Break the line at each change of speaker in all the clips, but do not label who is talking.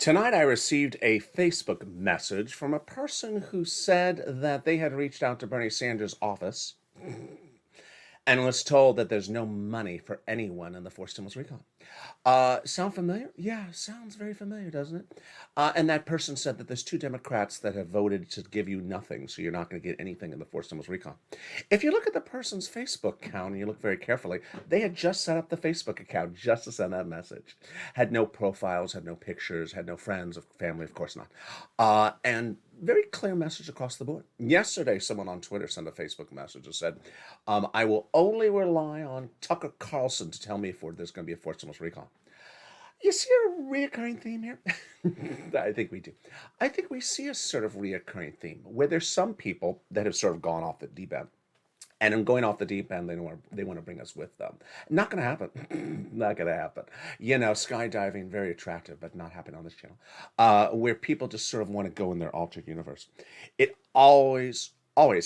Tonight, I received a Facebook message from a person who said that they had reached out to Bernie Sanders' office and was told that there's no money for anyone in the forced stimulus recon. Sound familiar? Yeah, sounds very familiar, doesn't it? And that person said that there's two Democrats that have voted to give you nothing, so you're not going to get anything in the forced stimulus recon. If you look at the person's Facebook account and you look very carefully, they had just set up the Facebook account just to send that message. Had no profiles, had no pictures, had no friends, of family, of course not. And very clear message across the board. Yesterday, someone on Twitter sent a Facebook message that said, I will only rely on Tucker Carlson to tell me if there's going to be a forced stimulus recon. You see a reoccurring theme here? I think we do. I think we see a sort of reoccurring theme where there's some people that have sort of gone off the deep end. And in going off the deep end, they want to bring us with them. Not going to happen. Not going to happen. You know, skydiving, very attractive, but not happening on this channel. Where people just sort of want to go in their altered universe. It always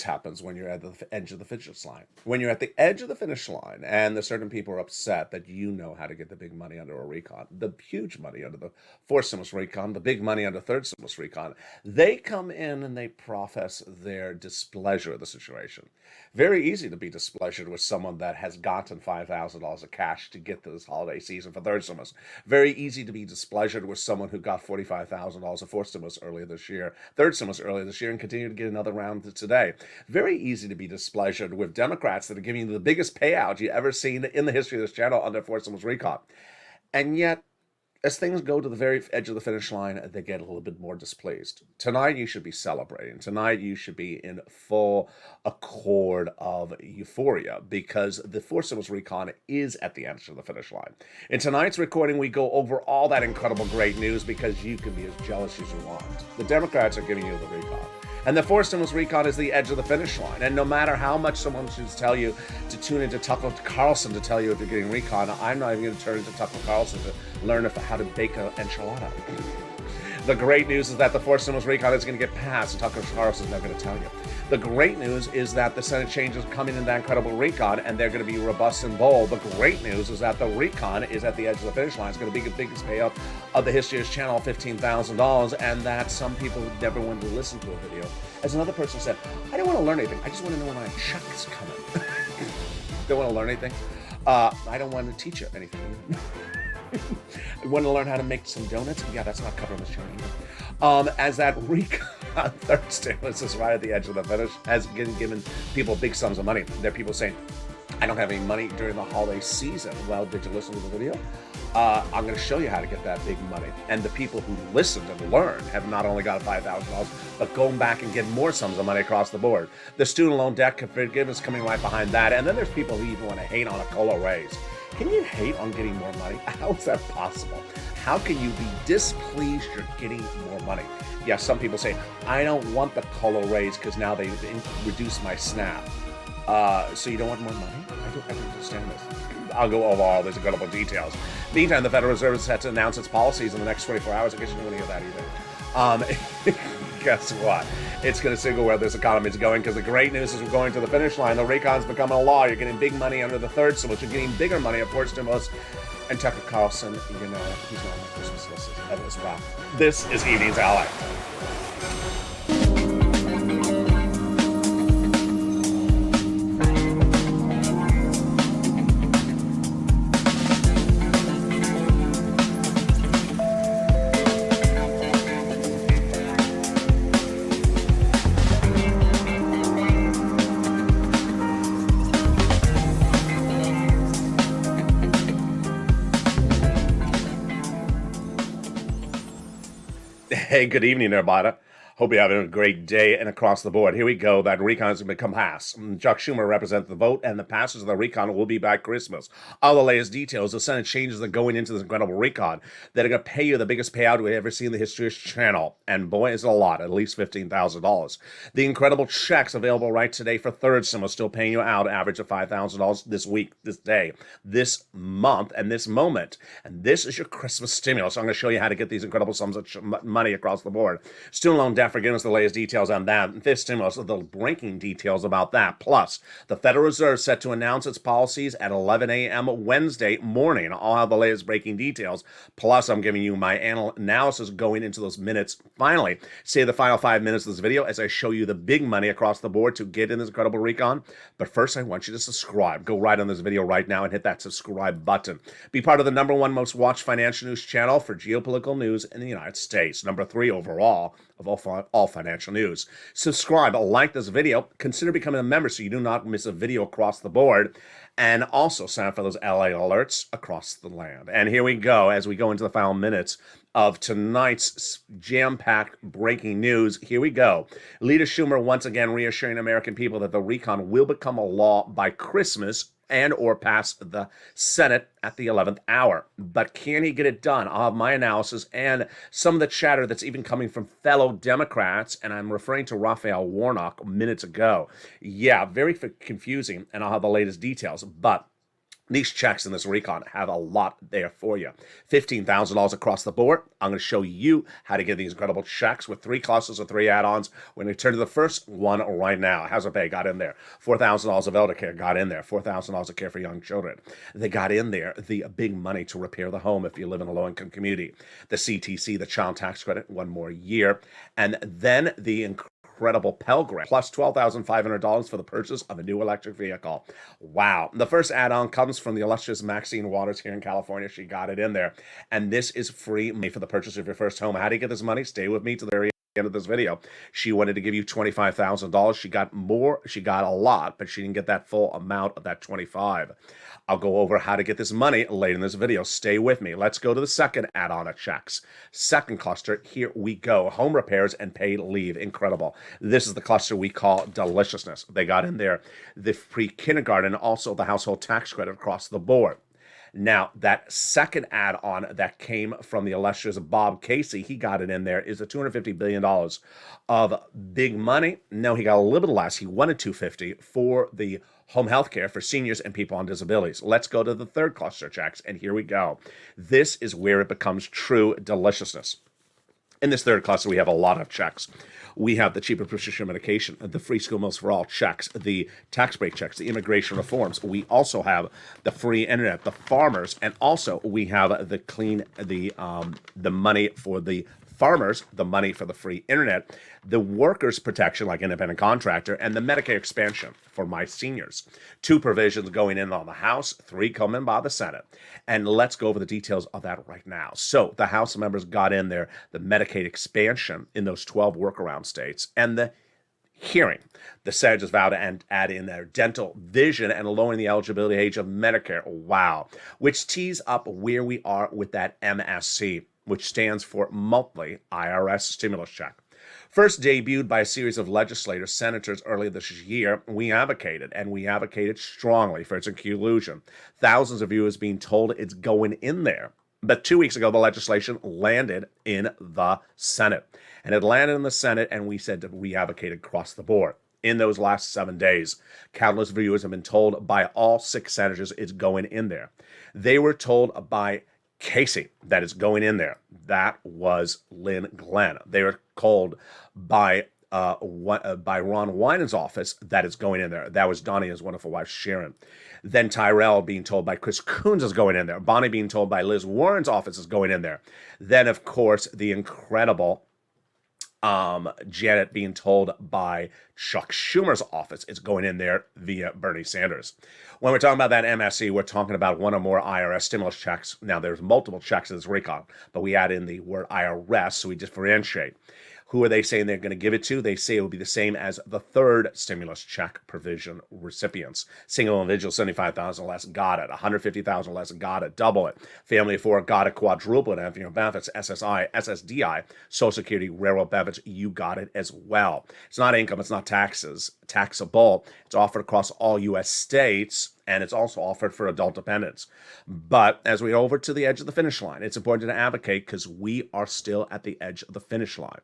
happens when you're at the edge of the finish line. When you're at the edge of the finish line and the certain people are upset that you know how to get the big money under a recon, the huge money under the fourth stimulus recon, the big money under third stimulus recon, they come in and they profess their displeasure of the situation. Very easy to be displeasured with someone that has gotten $5,000 of cash to get this holiday season for third stimulus. Very easy to be displeasured with someone who got $45,000 of fourth stimulus earlier this year, third stimulus earlier this year, and continue to get another round today. Very easy to be displeasured with Democrats that are giving you the biggest payout you ever seen in the history of this channel under fourth stimulus recon. And yet, as things go to the very edge of the finish line, they get a little bit more displeased. Tonight, you should be celebrating. Tonight, you should be in full accord of euphoria because the fourth stimulus recon is at the edge of the finish line. In tonight's recording, we go over all that incredible great news because you can be as jealous as you want. The Democrats are giving you the recon. And the fourth stimulus recon is the edge of the finish line. And no matter how much someone should tell you to tune into Tucker Carlson to tell you if you're getting recon, I'm not even going to turn into Tucker Carlson to learn how to bake an enchilada. The great news is that the fourth stimulus recon is going to get passed. Tucker Carlson's not going to tell you. The great news is that the Senate changes coming in that incredible recon, and they're going to be robust and bold. The great news is that the recon is at the edge of the finish line. It's going to be the biggest payout of the history of this channel, $15,000, and that some people never wanted to listen to a video. As another person said, I don't want to learn anything. I just want to know when my check is coming. Don't want to learn anything. I don't want to teach you anything. I want to learn how to make some donuts. Yeah, that's not covered on this channel either. As that recon third stimulus is right at the edge of the finish, has given people big sums of money. There are people saying, I don't have any money during the holiday season. Well, did you listen to the video? I'm going to show you how to get that big money. And the people who listened and learned have not only got $5,000, but going back and get more sums of money across the board. The student loan debt forgiveness coming right behind that. And then there's people who even want to hate on a COLA raise. Can you hate on getting more money? How is that possible? How can you be displeased you're getting more money? Yeah, some people say, I don't want the COLA raise because now they reduced my SNAP. So you don't want more money? I don't understand this. I'll go over all these incredible details. Meantime, the Federal Reserve is set to announce its policies in the next 24 hours. I guess you don't want to hear that either. Guess what? It's going to signal where this economy is going because the great news is we're going to the finish line. The recon's becoming a law. You're getting big money under the third stimulus. You're getting bigger money of fourth stimulus. And Tucker Carlson, you know, he's not on my Christmas list as well. This is Evenings LA. Hey, good evening, everybody. Hope you're having a great day and across the board. Here we go. That recon is going to become passed. Chuck Schumer represents the vote, and the passage of the recon will be by Christmas. All the latest details, the Senate changes are going into this incredible recon that are going to pay you the biggest payout we've ever seen in the history of this channel. And boy, is it a lot, at least $15,000. The incredible checks available right today for third stimulus still paying you out, average of $5,000 this week, this day, this month, and this moment. And this is your Christmas stimulus. So I'm going to show you how to get these incredible sums of money across the board. Student loan debt staff for giving us the latest details on that. This stimulus, the breaking details about that. Plus, the Federal Reserve set to announce its policies at 11 a.m. Wednesday morning. I'll have the latest breaking details. Plus, I'm giving you my analysis going into those minutes. Finally, say the final 5 minutes of this video as I show you the big money across the board to get in this incredible recon. But first, I want you to subscribe. Go right on this video right now and hit that subscribe button. Be part of the #1 most watched financial news channel for geopolitical news in the United States. #3 overall of all financial news. Subscribe, like this video, consider becoming a member so you do not miss a video across the board, and also sign up for those LA alerts across the land. And here we go as we go into the final minutes of tonight's jam-packed breaking news. Here we go. Leader Schumer once again reassuring American people that the recon will become a law by Christmas and or pass the Senate at the 11th hour. But can he get it done? I'll have my analysis and some of the chatter that's even coming from fellow Democrats, and I'm referring to Raphael Warnock minutes ago. Yeah, very confusing, and I'll have the latest details, but these checks in this recon have a lot there for you. $15,000 across the board. I'm going to show you how to get these incredible checks with 3 clusters of 3 add-ons. We're going to turn to the first one right now. Housing Pay got in there. $4,000 of elder care got in there. $4,000 of care for young children. They got in there the big money to repair the home if you live in a low-income community. The CTC, the child tax credit, 1 more year. And then the incredible Pell Grant, plus $12,500 for the purchase of a new electric vehicle. Wow. The first add-on comes from the illustrious Maxine Waters here in California. She got it in there. And this is free money for the purchase of your first home. How do you get this money? Stay with me to the very end of this video. She wanted to give you $25,000. She got more. She got a lot, but she didn't get that full amount of that 25. I'll go over how to get this money later in this video. Stay with me. Let's go to the second add-on of checks. Second cluster, here we go. Home repairs and paid leave. Incredible. This is the cluster we call deliciousness. They got in there the pre-kindergarten, also the household tax credit across the board. Now, that second add-on that came from the illustrious Bob Casey, he got it in there, is the $250 billion of big money. No, he got a little bit less. He wanted $250 for the home health care for seniors and people on disabilities. Let's go to the third cluster checks, and here we go. This is where it becomes true deliciousness. In this third cluster, we have a lot of checks. We have the cheaper prescription medication, the free school meals for all checks, the tax break checks, the immigration reforms. We also have the free internet, the farmers, and also we have the the money for the farmers, the money for the free internet, the workers' protection like independent contractor, and the Medicare expansion for my seniors. 2 provisions going in on the House, 3 coming by the Senate. And let's go over the details of that right now. So the House members got in there the Medicaid expansion in those 12 workaround states, and the hearing. The Senate just vowed to add in their dental, vision, and lowering the eligibility age of Medicare. Wow. Which tees up where we are with that MSC, which stands for monthly IRS stimulus check. First debuted by a series of legislators, senators earlier this year, we advocated strongly for its inclusion. Thousands of viewers being told it's going in there. But 2 weeks ago, the legislation landed in the Senate. And it landed in the Senate, and we said that we advocated across the board. In those last 7 days, countless viewers have been told by all 6 senators it's going in there. They were told by Casey that is going in there. That was Lynn Glenn. They were called by Ron Wyden's office that is going in there. That was Donnie, his wonderful wife Sharon. Then Tyrell being told by Chris Coons is going in there. Bonnie being told by Liz Warren's office is going in there. Then, of course, the incredible Janet being told by Chuck Schumer's office is going in there via Bernie Sanders. When we're talking about that MSC, we're talking about 1 or more IRS stimulus checks. Now, there's multiple checks in this recon, but we add in the word IRS, so we differentiate. Who are they saying they're going to give it to? They say it will be the same as the third stimulus check provision recipients. Single individual, $75,000 less, got it. $150,000 less, got it. Double it. Family of 4, got it. Quadruple it. And benefits, SSI, SSDI, Social Security, railroad benefits, you got it as well. It's not income. It's not taxable. It's offered across all U.S. states, and it's also offered for adult dependents. But as we over to the edge of the finish line, it's important to advocate because we are still at the edge of the finish line.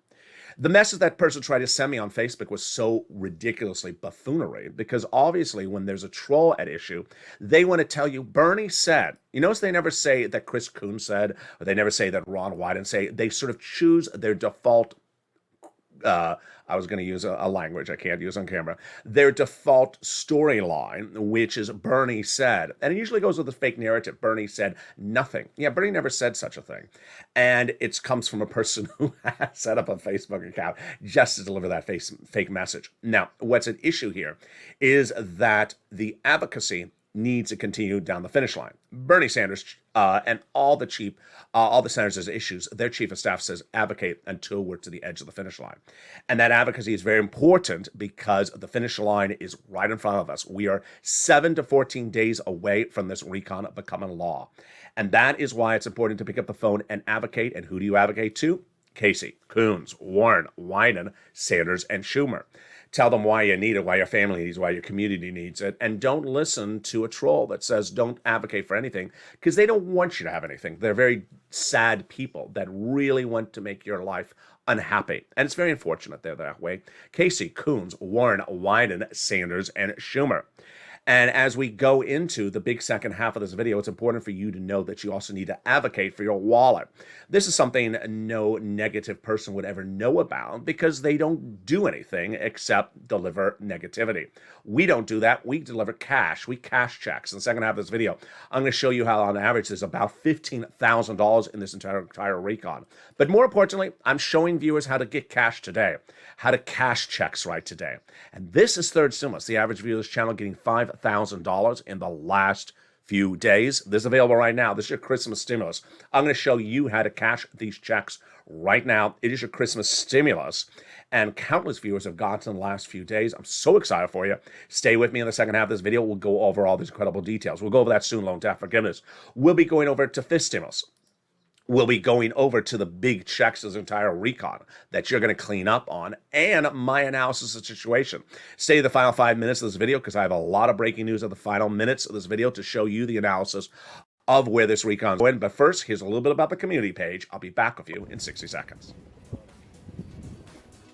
The message that person tried to send me on Facebook was so ridiculously buffoonery because obviously when there's a troll at issue, they want to tell you Bernie said. You notice they never say that Chris Coons said, or they never say that Ron Wyden say. They sort of choose their default I was going to use a language I can't use on camera, their default storyline, which is Bernie said. And it usually goes with a fake narrative. Bernie said nothing. Yeah, Bernie never said such a thing. And it comes from a person who has set up a Facebook account just to deliver that fake message. Now, what's at issue here is that the advocacy needs to continue down the finish line. Bernie Sanders and all the senators' issues, their chief of staff says advocate until we're to the edge of the finish line. And that advocacy is very important because the finish line is right in front of us. We are 7 to 14 days away from this recon becoming law. And that is why it's important to pick up the phone and advocate. And who do you advocate to? Casey, Coons, Warren, Wyden, Sanders, and Schumer. Tell them why you need it, why your family needs it, why your community needs it, and don't listen to a troll that says don't advocate for anything, because they don't want you to have anything. They're very sad people that really want to make your life unhappy, and it's very unfortunate they're that way. Casey, Coons, Warren, Wyden, Sanders, and Schumer. And as we go into the big second half of this video, it's important for you to know that you also need to advocate for your wallet. This is something no negative person would ever know about because they don't do anything except deliver negativity. We don't do that. We deliver cash. We cash checks. In the second half of this video, I'm going to show you how on average there's about $15,000 in this entire recon. But more importantly, I'm showing viewers how to get cash today, how to cash checks right today. And this is third stimulus. The average viewer of this channel getting $5,000 in the last few days. This is available right now. This is your Christmas stimulus. I'm going to show you how to cash these checks right now. It is your Christmas stimulus, and countless viewers have gotten in the last few days. I'm so excited for you. Stay with me in the second half of this video. We'll go over all these incredible details. We'll go over that student loan debt forgiveness. We'll be going over to fifth stimulus. We'll be going over to the big checks, this entire recon that you're going to clean up on, and my analysis of the situation. Stay the final 5 minutes of this video because I have a lot of breaking news at the final minutes of this video to show you the analysis of where this recon's going. But first, here's a little bit about the community page. I'll be back with you in 60 seconds.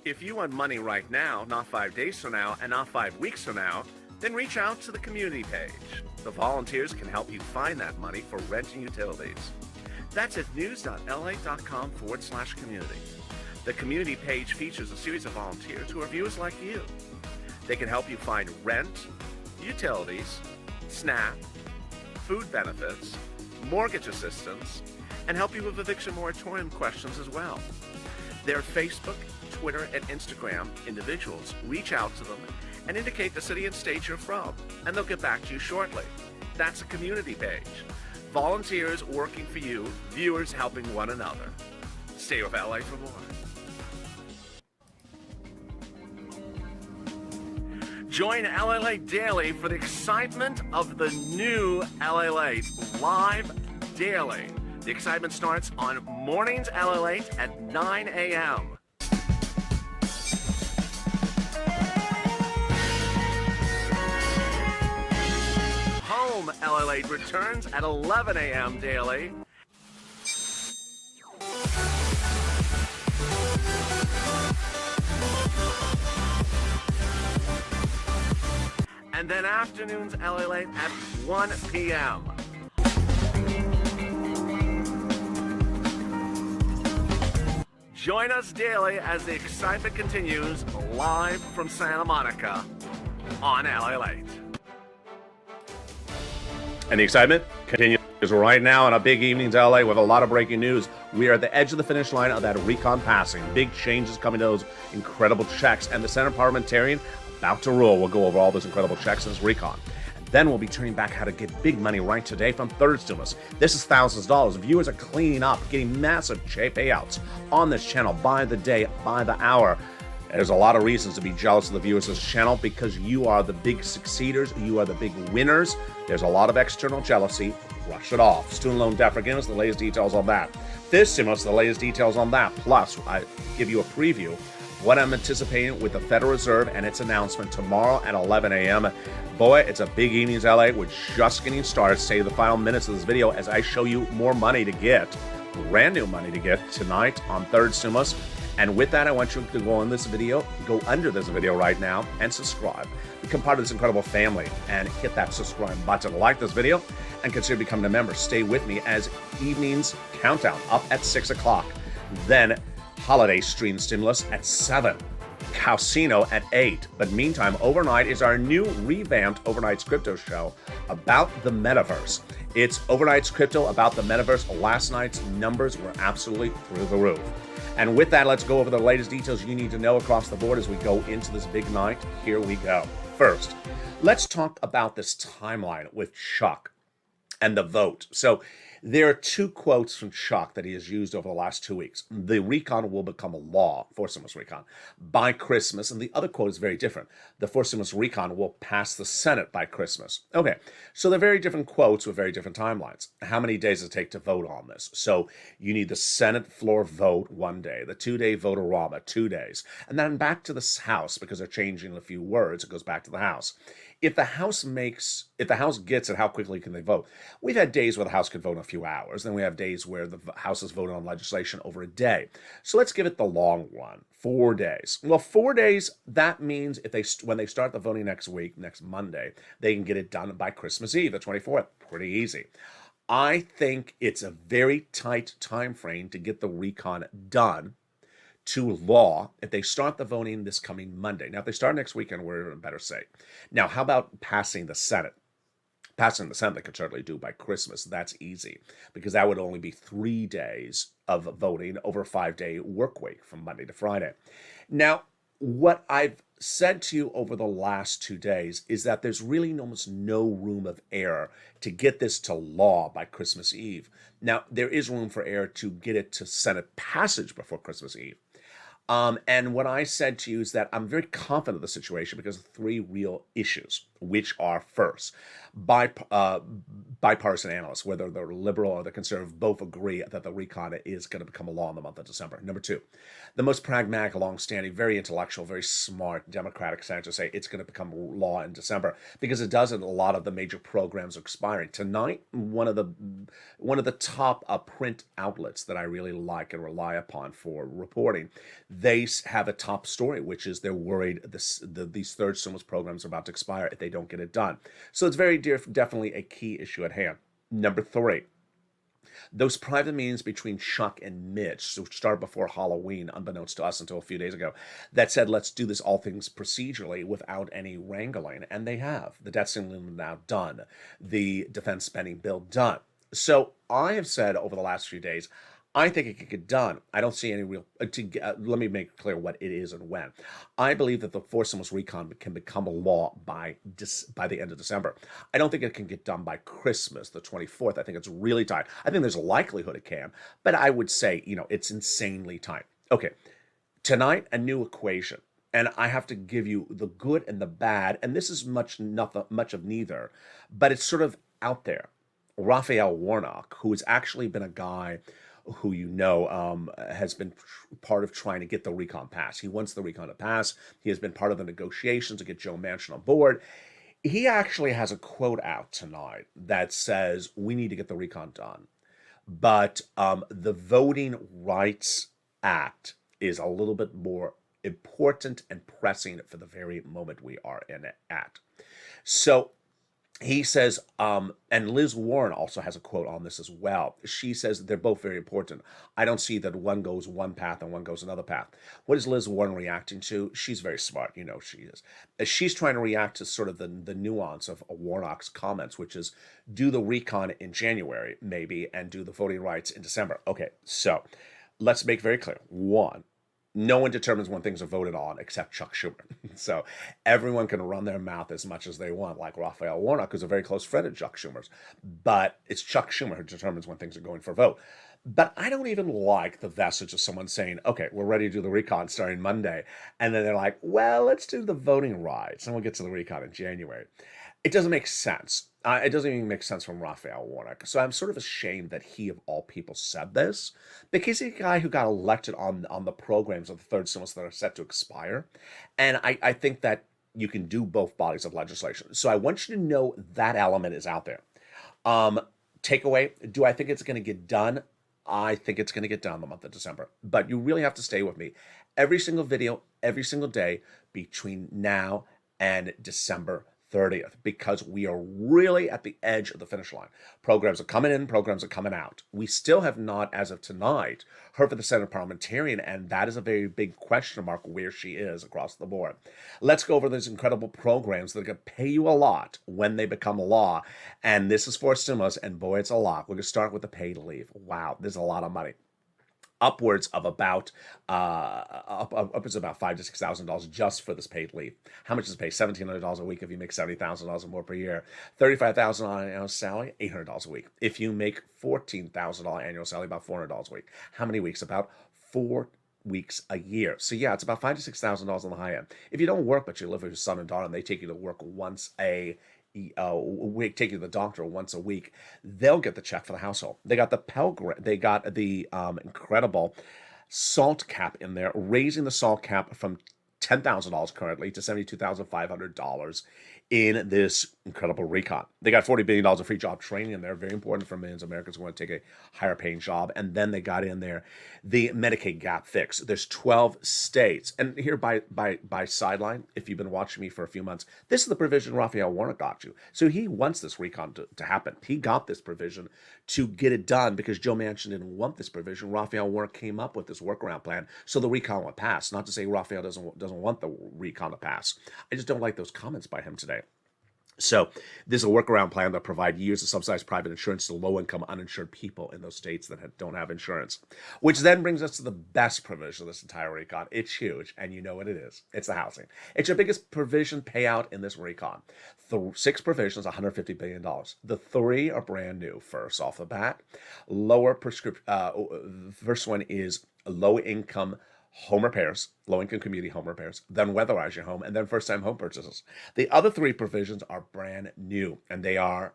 If you want money right now, not 5 days from now, and not 5 weeks from now, then reach out to the community page. The volunteers can help you find that money for rent and utilities. That's at news.la.com/community. The community page features a series of volunteers who are viewers like you. They can help you find rent, utilities, SNAP, food benefits, mortgage assistance, and help you with eviction moratorium questions as well. Their Facebook, Twitter, and Instagram individuals reach out to them and indicate the city and state you're from, and they'll get back to you shortly. That's a community page. Volunteers working for you, viewers helping one another. Stay with LA for more. Join LALATE daily for the excitement of the new LALATE live daily. The excitement starts on mornings LALATE at 9 a.m. LALATE returns at 11 a.m. daily. And then afternoons LALATE at 1 p.m. Join us daily as the excitement continues live from Santa Monica on LALATE. And the excitement continues right now on a big evenings LA with a lot of breaking news. We are at the edge of the finish line of that recon passing. Big changes coming to those incredible checks, and the Senate parliamentarian about to rule. We'll go over all those incredible checks in this recon. And then we'll be turning back how to get big money right today from third stimulus. This is thousands of dollars. Viewers are cleaning up, getting massive payouts on this channel by the day, by the hour. There's a lot of reasons to be jealous of the viewers of this channel because you are the big succeeders, you are the big winners. There's a lot of external jealousy. Brush it off. Student loan debt forgiveness, the latest details on that. This stimulus, the latest details on that. Plus, I give you a preview of what I'm anticipating with the Federal Reserve and its announcement tomorrow at 11 a.m. Boy, it's a big evenings LA. We're just getting started. Stay the final minutes of this video as I show you more money to get, brand new money to get tonight on third stimulus. And with that, I want you to go on this video, go under this video right now and subscribe. Become part of this incredible family and hit that subscribe button. Like this video and consider becoming a member. Stay with me as evenings countdown up at 6 o'clock. Then holiday stream stimulus at 7. Casino at 8. But meantime, overnight is our new revamped Overnight's Crypto show about the metaverse. It's Overnight's Crypto about the metaverse. Last night's numbers were absolutely through the roof. And with that, let's go over the latest details you need to know across the board as we go into this big night. Here we go. First, let's talk about this timeline with Chuck and the vote. So there are two quotes from Chuck that he has used over the last 2 weeks. The recon will become a law, fourth stimulus recon, by Christmas. And the other quote is very different. The fourth stimulus recon will pass the Senate by Christmas. Okay, so they're very different quotes with very different timelines. How many days does it take to vote on this? So you need the Senate floor vote 1 day, the 2-day vote-a-rama, 2 days, and then back to the House, because they're changing a few words, it goes back to the House. If the House gets it, how quickly can they vote? We've had days where the House could vote in a few hours. Then we have days where the House has voted on legislation over a day. So let's give it the long run, 4 days. Well, 4 days, that means when they start the voting next week, next Monday, they can get it done by Christmas Eve, the 24th. Pretty easy. I think it's a very tight time frame to get the recon done to law if they start the voting this coming Monday. Now, if they start next weekend, we're in better shape. Now, how about passing the Senate? Passing the Senate, they could certainly do by Christmas. That's easy, because that would only be 3 days of voting over a 5-day work week from Monday to Friday. Now, what I've said to you over the last 2 days is that there's really almost no room of error to get this to law by Christmas Eve. Now, there is room for error to get it to Senate passage before Christmas Eve. And what I said to you is that I'm very confident of the situation because of 3 real issues, which are first, bipartisan analysts, whether they're liberal or they're conservative, both agree that the recon is going to become a law in the month of December. Number 2, the most pragmatic, long-standing, very intellectual, very smart Democratic senators say it's going to become law in December because it doesn't. A lot of the major programs are expiring. Tonight, one of the top print outlets that I really like and rely upon for reporting, they have a top story, which is they're worried these third stimulus programs are about to expire if they don't get it done. So it's very definitely a key issue at hand. Number 3, those private meetings between Chuck and Mitch, which started before Halloween, unbeknownst to us until a few days ago, that said, let's do this all things procedurally without any wrangling. And they have. The debt ceiling now done. The defense spending bill done. So I have said over the last few days, I think it could get done. I don't see any real. Let me make clear what it is and when. I believe that the fourth stimulus recon can become a law by the end of December. I don't think it can get done by Christmas, the 24th. I think it's really tight. I think there's a likelihood it can, but I would say, it's insanely tight. Okay, tonight, a new equation. And I have to give you the good and the bad, and this is much of neither, but it's sort of out there. Raphael Warnock, who has actually been a guy who has been part of trying to get the recon passed. He wants the recon to pass. He has been part of the negotiations to get Joe Manchin on board. He actually has a quote out tonight that says, we need to get the recon done. But the Voting Rights Act is a little bit more important and pressing for the very moment we are in it at. So he says, and Liz Warren also has a quote on this as well. She says they're both very important. I don't see that one goes one path and one goes another path. What is Liz Warren reacting to? She's very smart, she is. She's trying to react to sort of the nuance of Warnock's comments, which is do the recon in January, maybe, and do the voting rights in December. Okay, so let's make very clear. 1, no one determines when things are voted on except Chuck Schumer. So everyone can run their mouth as much as they want, like Raphael Warnock, who's a very close friend of Chuck Schumer's. But it's Chuck Schumer who determines when things are going for a vote. But I don't even like the message of someone saying, okay, we're ready to do the recon starting Monday. And then they're like, well, let's do the voting rights and we'll get to the recon in January. It doesn't make sense. It doesn't even make sense from Raphael Warnock. So I'm sort of ashamed that he, of all people, said this, because he's a guy who got elected on the programs of the third stimulus that are set to expire. And I think that you can do both bodies of legislation. So I want you to know that element is out there. Takeaway, do I think it's going to get done? I think it's going to get done in the month of December. But you really have to stay with me. Every single video, every single day between now and December 30th, because we are really at the edge of the finish line. Programs are coming in, programs are coming out. We still have not, as of tonight, heard from the Senate parliamentarian, and that is a very big question mark where she is across the board. Let's go over these incredible programs that are going to pay you a lot when they become law. And this is for stimulus, and boy, it's a lot. We're going to start with the paid leave. Wow, there's a lot of money, upwards of about upwards of about $5,000 to $6,000 just for this paid leave. How much is it pay? $1,700 a week if you make $70,000 or more per year. $35,000 annual salary, $800 a week. If you make $14,000 annual salary, about $400 a week. How many weeks? About 4 weeks a year. So yeah, it's about $5,000 to $6,000 on the high end. If you don't work but you live with your son and daughter and they take you to work once a week, take you to the doctor once a week, they'll get the check for the household. They got the Pell Grant, they got the incredible SALT cap in there, raising the SALT cap from $10,000 currently to $72,500 in this incredible recon. They got $40 billion of free job training in there, very important for millions of Americans who want to take a higher paying job. And then they got in there the Medicaid gap fix. There's 12 states. And here by sideline, if you've been watching me for a few months, this is the provision Raphael Warnock got you. So he wants this recon to happen. He got this provision to get it done because Joe Manchin didn't want this provision. Raphael Warnock came up with this workaround plan so the recon would pass. Not to say Raphael doesn't want the recon to pass. I just don't like those comments by him today. So there's a workaround plan that provides years of subsidized private insurance to low-income uninsured people in those states that don't have insurance, which then brings us to the best provision of this entire recon. It's huge, and you know what it is. It's the housing. It's your biggest provision payout in this recon. 6 provisions, $150 billion. The 3 are brand new. First off the bat, lower prescription. First one is low-income home repairs, low-income community home repairs, then weatherize your home, and then first-time home purchases. The other 3 provisions are brand new, and the other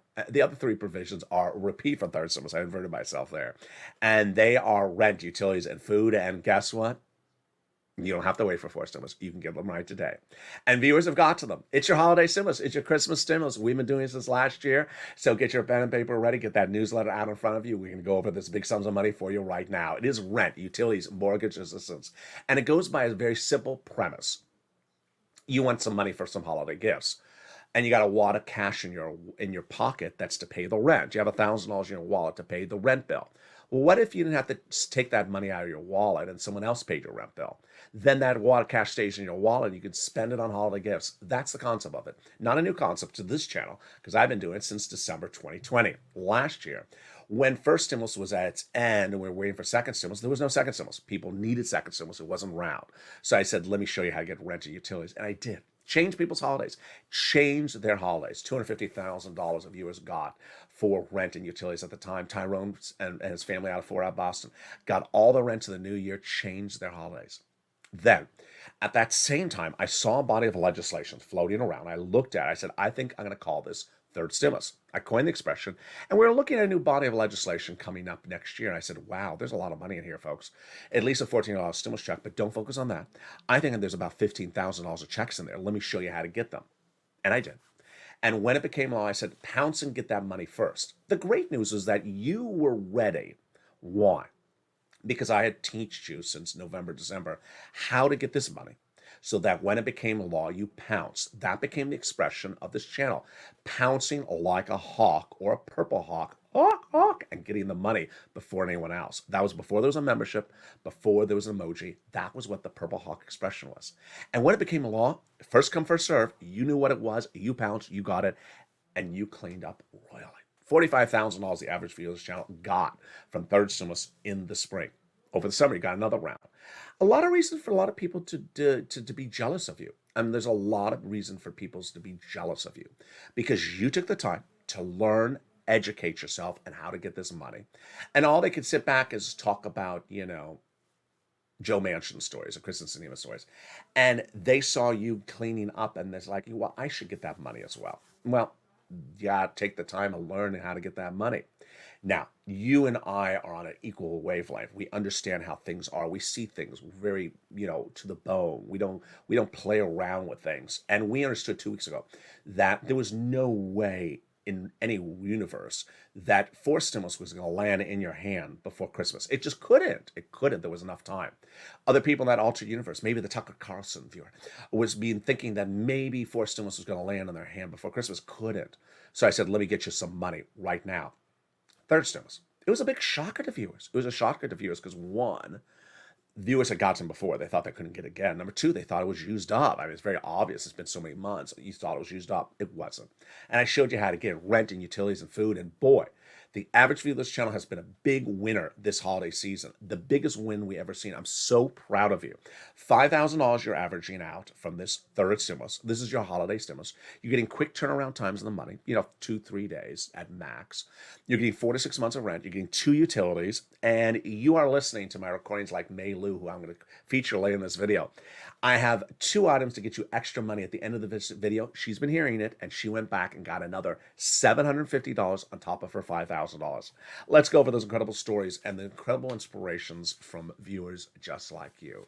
3 provisions are repeat from third stimulus. I inverted myself there. And they are rent, utilities, and food, and guess what? You don't have to wait for 4 stimulus. You can get them right today. And viewers have got to them. It's your holiday stimulus. It's your Christmas stimulus. We've been doing this since last year. So get your pen and paper ready. Get that newsletter out in front of you. We're going to go over this big sums of money for you right now. It is rent, utilities, mortgage assistance. And it goes by a very simple premise. You want some money for some holiday gifts. And you got a wad of cash in your pocket that's to pay the rent. You have $1,000 in your wallet to pay the rent bill. Well, what if you didn't have to take that money out of your wallet and someone else paid your rent bill? Then that wad of cash stays in your wallet and you can spend it on holiday gifts. That's the concept of it. Not a new concept to this channel because I've been doing it since December 2020. Last year, when first stimulus was at its end and we were waiting for second stimulus, there was no second stimulus. People needed second stimulus. It wasn't around. So I said, let me show you how to get rent and utilities. And I did. Change people's holidays. Change their holidays. $250,000 of viewers got for rent and utilities at the time. Tyrone and his family out of 4 out Boston got all the rent to the new year, changed their holidays. Then, at that same time, I saw a body of legislation floating around. I looked at it. I said, I think I'm going to call this third stimulus. I coined the expression, and we were looking at a new body of legislation coming up next year. And I said, wow, there's a lot of money in here, folks. At least a $14 stimulus check, but don't focus on that. I think there's about $15,000 of checks in there. Let me show you how to get them. And I did. And when it became law, I said, pounce and get that money first. The great news is that you were ready. Why? Because I had taught you since November, December, how to get this money so that when it became law, you pounce. That became the expression of this channel, pouncing like a hawk or a purple hawk, hawk, and getting the money before anyone else. That was before there was a membership, before there was an emoji. That was what the purple hawk expression was. And when it became a law, first come, first serve, you knew what it was, you pounced, you got it, and you cleaned up royally. $45,000 the average viewer of this channel got from third stimulus in the spring. Over the summer, you got another round. A lot of reason for a lot of people to be jealous of you. And there's a lot of reason for people to be jealous of you because you took the time to learn, educate yourself, and how to get this money. And all they could sit back is talk about, Joe Manchin stories or Kristen Sinema stories. And they saw you cleaning up and it's like, well, I should get that money as well. Well, yeah, take the time to learn how to get that money. Now, you and I are on an equal wavelength. We understand how things are. We see things very, to the bone. We don't play around with things. And we understood 2 weeks ago that there was no way in any universe that fourth stimulus was going to land in your hand before Christmas. It just couldn't. It couldn't. There was enough time. Other people in that alternate universe, maybe the Tucker Carlson viewer, was being thinking that maybe fourth stimulus was going to land in their hand before Christmas. Couldn't. So I said, let me get you some money right now. Third stimulus. It was a big shocker to viewers. It was a shocker to viewers because one, viewers had gotten before. They thought they couldn't get again. Number two, they thought it was used up. I mean, it's very obvious. It's been so many months. You thought it was used up. It wasn't. And I showed you how to get rent and utilities and food. And boy, the average view of this channel has been a big winner this holiday season. The biggest win we ever seen. I'm so proud of you. $5,000 you're averaging out from this third stimulus. This is your holiday stimulus. You're getting quick turnaround times on the money, 2-3 days at max. You're getting 4 to 6 months of rent. You're getting 2 utilities. And you are listening to my recordings like May Lou, who I'm going to feature later in this video. I have 2 items to get you extra money at the end of this video. She's been hearing it, and she went back and got another $750 on top of her $5,000. Let's go over those incredible stories and the incredible inspirations from viewers just like you.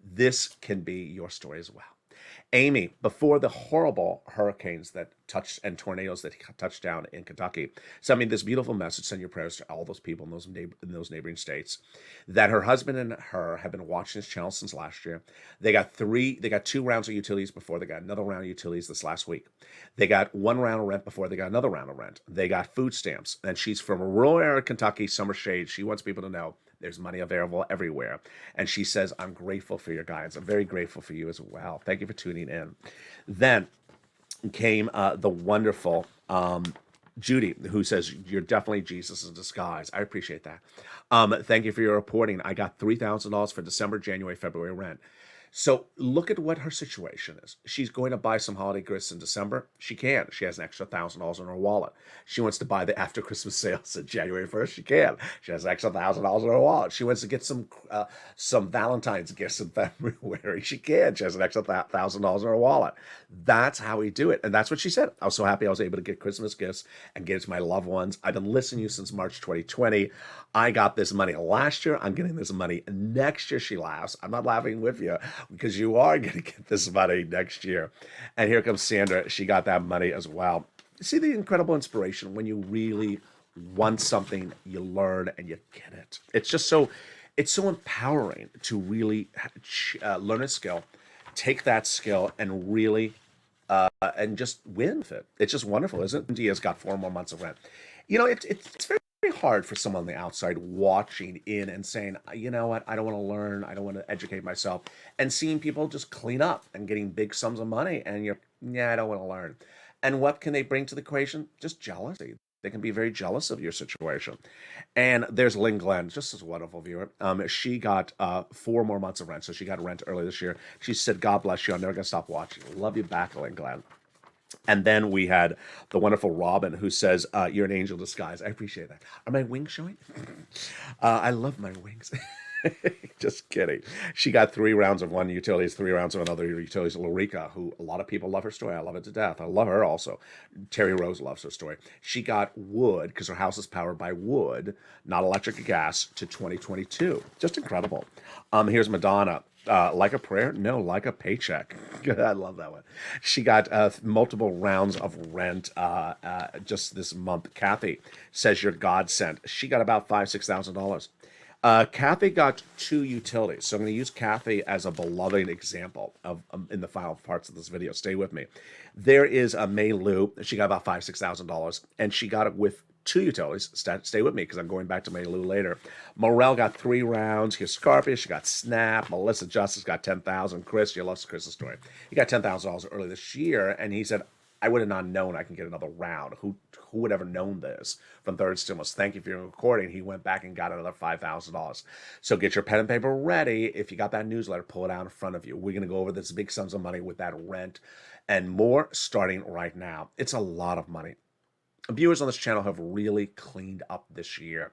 This can be your story as well. Amy, before the horrible hurricanes that touched and tornadoes that touched down in Kentucky, sent me this beautiful message. Send your prayers to all those people in those neighboring states. That her husband and her have been watching this channel since last year. They got 2 rounds of utilities before. They got another round of utilities this last week. They got 1 round of rent before. They got another round of rent. They got food stamps. And she's from a rural area of Kentucky, Summer Shade. She wants people to know there's money available everywhere. And she says, I'm grateful for your guidance. I'm very grateful for you as well. Thank you for tuning in. Then came the wonderful Judy, who says, you're definitely Jesus in disguise. I appreciate that. Thank you for your reporting. I got $3,000 for December, January, February rent. So look at what her situation is. She's going to buy some holiday goods in December. She can. She has an extra $1,000 in her wallet. She wants to buy the after Christmas sales on January 1st. She can. She has an extra $1,000 in her wallet. She wants to get some Valentine's gifts in February. She can. She has an extra $1,000 in her wallet. That's how we do it. And that's what she said. I was so happy I was able to get Christmas gifts and get it to my loved ones. I've been listening to you since March 2020. I got this money last year. I'm getting this money next year. She laughs. I'm not laughing with you, because you are going to get this money next year. And here comes Sandra. She got that money as well. See the incredible inspiration when you really want something, you learn and you get it. It's so empowering to really learn a skill, take that skill and really and just win with it. It's just wonderful, isn't it? India's got 4 more months of rent. It's very hard for someone on the outside watching in and saying, you know what, I don't want to learn, I don't want to educate myself, and seeing people just clean up and getting big sums of money, and I don't want to learn. And what can they bring to the equation? Just jealousy. They can be very jealous of your situation. And there's Lynn Glenn, just as a wonderful viewer. She got 4 more months of rent, so she got rent early this year. She said, God bless you, I'm never going to stop watching. Love you back, Lynn Glenn. And then we had the wonderful Robin, who says, you're an angel disguise. I appreciate that. Are my wings showing? I love my wings. Just kidding. She got 3 rounds of one utilities, 3 rounds of another utilities. Lorica, who a lot of people love her story. I love it to death. I love her also. Terry Rose loves her story. She got wood, because her house is powered by wood, not electric or gas, to 2022. Just incredible. Here's Madonna. Like a prayer? No, like a paycheck. I love that one. She got multiple rounds of rent just this month. Kathy says you're God sent. She got about $5,000-$6,000. Kathy got 2 utilities. So I'm going to use Kathy as a beloved example of in the final parts of this video. Stay with me. There is a May Lou. She got about $5,000-$6,000, and she got it with 2 utilities. Stay with me, because I'm going back to May Lou later. Morel got 3 rounds. Here's Scarpia. She got Snap. Melissa Justice got $10,000. Chris, you love Chris's story. He got $10,000 early this year, and he said, I would have not known I can get another round. Who would have ever known this from third stimulus? Thank you for your recording. He went back and got another $5,000. So get your pen and paper ready. If you got that newsletter, pull it out in front of you. We're going to go over this big sums of money with that rent and more starting right now. It's a lot of money. Viewers on this channel have really cleaned up this year.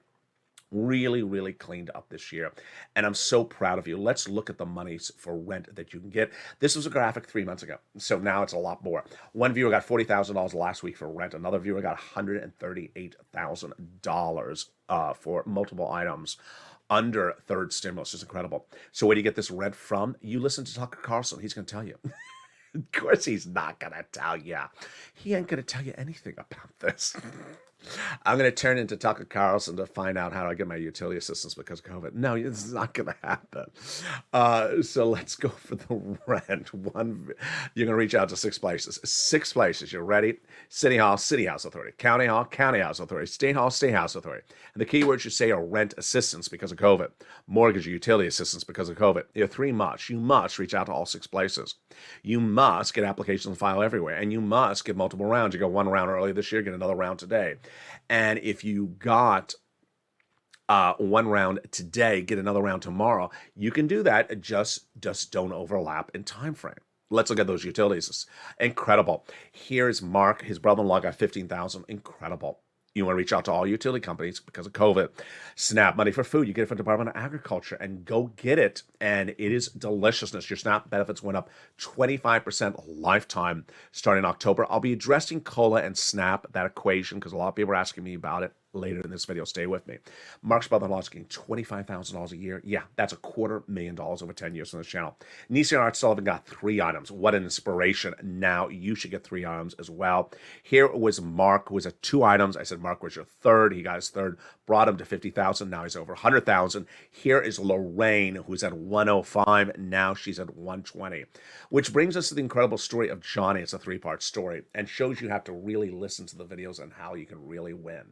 Really cleaned up this year. And I'm so proud of you. Let's look at the monies for rent that you can get. This was a graphic 3 months ago. So now it's a lot more. One viewer got $40,000 last week for rent. Another viewer got $138,000 for multiple items under third stimulus. It's incredible. So where do you get this rent from? You listen to Tucker Carlson. He's going to tell you. Of course he's not going to tell you. He ain't going to tell you anything about this. I'm going to turn into Tucker Carlson to find out how I get my utility assistance because of COVID. No, this is not going to happen. So let's go for the rent. You're going to reach out to 6 places. 6 places. You're ready? City Hall, City House Authority. County Hall, County House Authority. State Hall, State House Authority. And the keywords you say are rent assistance because of COVID, mortgage or utility assistance because of COVID. You must reach out to all 6 places. You must get applications and file everywhere. And you must get multiple rounds. You got 1 round earlier this year, get another round today. And if you got 1 round today, get another round tomorrow, you can do that. Just don't overlap in time frame. Let's look at those utilities. Incredible. Here's Mark. His brother-in-law got $15,000. Incredible. You want to reach out to all utility companies because of COVID. SNAP money for food. You get it from the Department of Agriculture and go get it. And it is deliciousness. Your SNAP benefits went up 25% lifetime starting in October. I'll be addressing COLA and SNAP, that equation, because a lot of people are asking me about it later in this video. Stay with me. Mark's brother-in-law is getting $25,000 a year. Yeah, that's $250,000 over 10 years on this channel. Nisi and Art Sullivan got 3 items. What an inspiration. Now you should get 3 items as well. Here was Mark, who was at 2 items. I said, Mark was your third. He got his third, brought him to 50,000. Now he's over 100,000. Here is Lorraine, who's at 105. Now she's at 120. Which brings us to the incredible story of Johnny. It's a 3-part story and shows you have to really listen to the videos and how you can really win.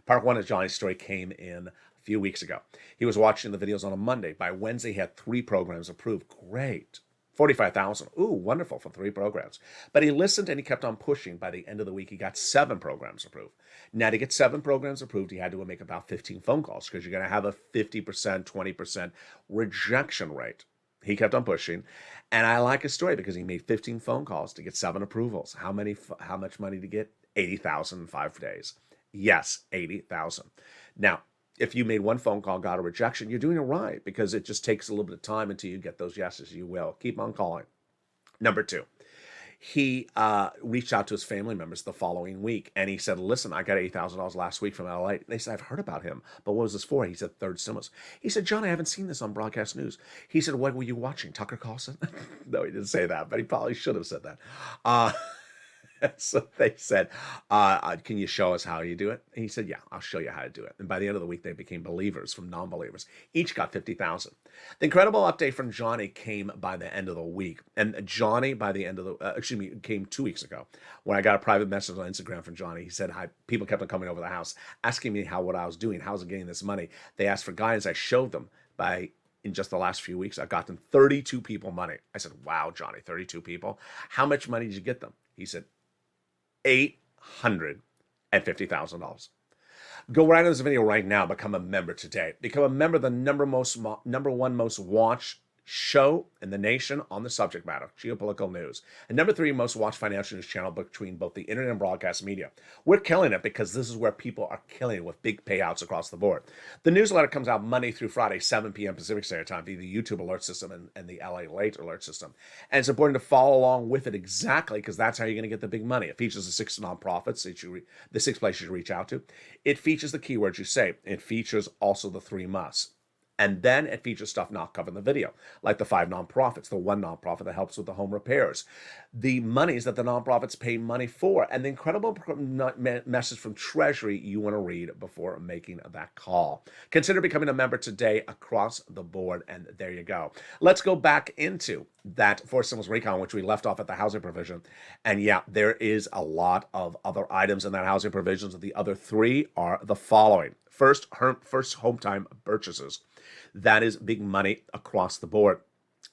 Part 1 of Johnny's story came in a few weeks ago. He was watching the videos on a Monday. By Wednesday, he had 3 programs approved. Great. 45,000. Ooh, wonderful for 3 programs. But he listened and he kept on pushing. By the end of the week, he got 7 programs approved. Now, to get 7 programs approved, he had to make about 15 phone calls because you're going to have a 50%, 20% rejection rate. He kept on pushing. And I like his story because he made 15 phone calls to get 7 approvals. How much money to get? $80,000 in 5 days. Yes, $80,000. Now, if you made 1 phone call, got a rejection, you're doing it right because it just takes a little bit of time until you get those yeses. You will. Keep on calling. Number 2, he reached out to his family members the following week, and he said, listen, I got $8,000 last week from LALATE. They said, I've heard about him, but what was this for? He said, third stimulus. He said, John, I haven't seen this on broadcast news. He said, what were you watching, Tucker Carlson? No, he didn't say that, but he probably should have said that. So they said, can you show us how you do it? And he said, yeah, I'll show you how to do it. And by the end of the week, they became believers from non-believers. Each got 50,000. The incredible update from Johnny came by the end of the week. And Johnny, by the end of the, came 2 weeks ago when I got a private message on Instagram from Johnny. He said, hi, people kept on coming over the house, asking me what I was doing, how I was getting this money. They asked for guidance. I showed them in just the last few weeks, I've gotten 32 people money. I said, wow, Johnny, 32 people. How much money did you get them? He said, $850,000. Go right into this video right now. Become a member today. Become a member of the number 1 most watched show in the nation on the subject matter, geopolitical news. And number 3 most watched financial news channel between both the internet and broadcast media. We're killing it because this is where people are killing it with big payouts across the board. The newsletter comes out Monday through Friday, 7 p.m. Pacific Standard Time via the YouTube alert system and the LALATE alert system. And it's important to follow along with it exactly because that's how you're going to get the big money. It features the 6 nonprofits the 6 places you reach out to. It features the keywords you say. It features also the 3 musts. And then it features stuff not covered in the video, like the 5 nonprofits, the 1 nonprofit that helps with the home repairs, the monies that the nonprofits pay money for, and the incredible message from Treasury you want to read before making that call. Consider becoming a member today across the board, and there you go. Let's go back into that 4 stimulus recon, which we left off at the housing provision. And yeah, there is a lot of other items in that housing provisions. The other 3 are the following. First home time purchases. That is big money across the board.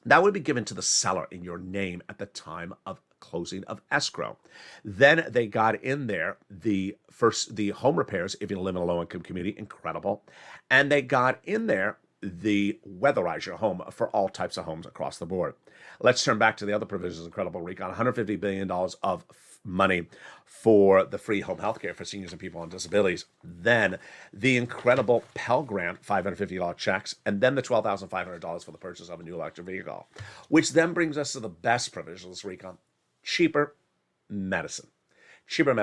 That would be given to the seller in your name at the time of closing of escrow. Then they got in there the home repairs if you live in a low-income community, incredible. And they got in there the weatherize your home for all types of homes across the board. Let's turn back to the other provisions, incredible recon, $150 billion of money for the free home health care for seniors and people on disabilities. Then the incredible Pell Grant, $550 checks, and then the $12,500 for the purchase of a new electric vehicle, which then brings us to the best provision of this recon, cheaper medicine. Cheaper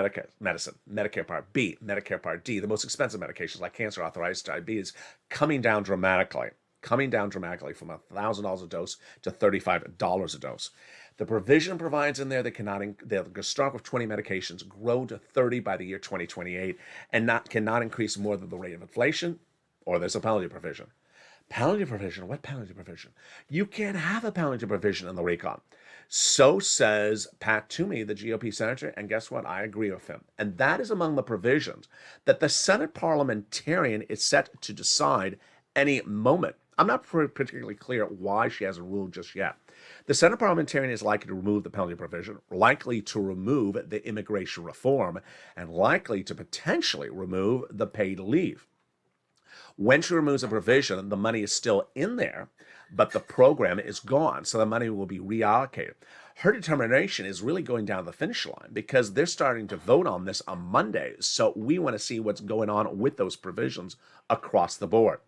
medicine, Medicare Part B, Medicare Part D, the most expensive medications like cancer, arthritis, diabetes, coming down dramatically from $1,000 a dose to $35 a dose. The provision provides in there they they'll start with 20 medications, grow to 30 by the year 2028, and cannot increase more than the rate of inflation, or there's a penalty provision. Penalty provision? What penalty provision? You can't have a penalty provision in the recon. So says Pat Toomey, the GOP senator, and guess what? I agree with him. And that is among the provisions that the Senate parliamentarian is set to decide any moment. I'm not particularly clear why she hasn't ruled just yet. The Senate parliamentarian is likely to remove the penalty provision, likely to remove the immigration reform, and likely to potentially remove the paid leave. When she removes a provision, the money is still in there, but the program is gone, so the money will be reallocated. Her determination is really going down the finish line because they're starting to vote on this on Monday, so we want to see what's going on with those provisions across the board.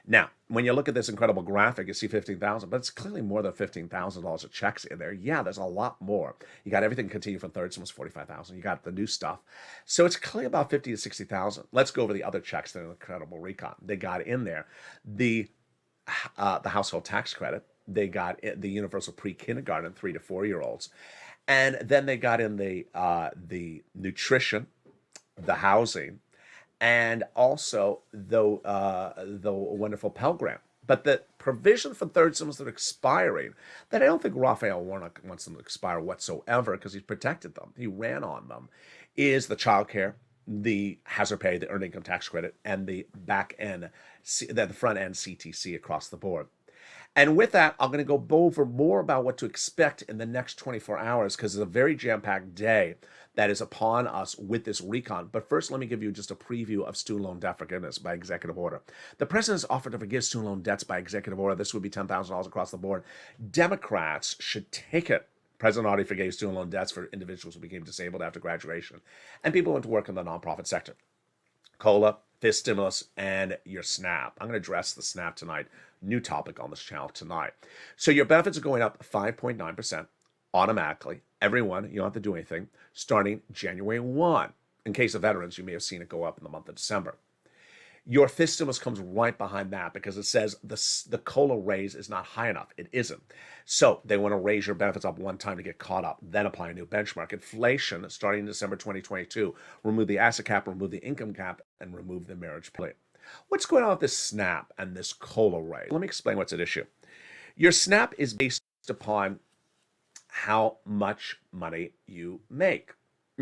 Now, when you look at this incredible graphic, you see 15,000, but it's clearly more than $15,000 of checks in there. Yeah, there's a lot more. You got everything continue from third, it's almost 45,000. You got the new stuff. So it's clearly about 50 to 60,000. Let's go over the other checks that are incredible recon. They got in there the household tax credit. They got the universal pre-kindergarten 3 to 4-year-olds. And then they got in the nutrition, the housing, and also the wonderful Pell Grant. But the provision for third stimulus that are expiring, that I don't think Raphael Warnock wants them to expire whatsoever because he's protected them. He ran on them, is the child care, the hazard pay, the earned income tax credit, and the the front end CTC across the board. And with that, I'm going to go over more about what to expect in the next 24 hours because it's a very jam-packed day that is upon us with this recon. But first, let me give you just a preview of student loan debt forgiveness by executive order. The president has offered to forgive student loan debts by executive order. This would be $10,000 across the board. Democrats should take it. President already forgave student loan debts for individuals who became disabled after graduation and people who went to work in the nonprofit sector. COLA, fifth stimulus, and your SNAP. I'm going to address the SNAP tonight. New topic on this channel tonight. So your benefits are going up 5.9% automatically. Everyone, you don't have to do anything, starting January 1. In case of veterans, you may have seen it go up in the month of December. Your fifth stimulus comes right behind that because it says the COLA raise is not high enough. It isn't. So they want to raise your benefits up one time to get caught up, then apply a new benchmark. Inflation, starting in December 2022, remove the asset cap, remove the income cap, and remove the marriage penalty. What's going on with this SNAP and this COLA raise? Let me explain what's at issue. Your SNAP is based upon how much money you make.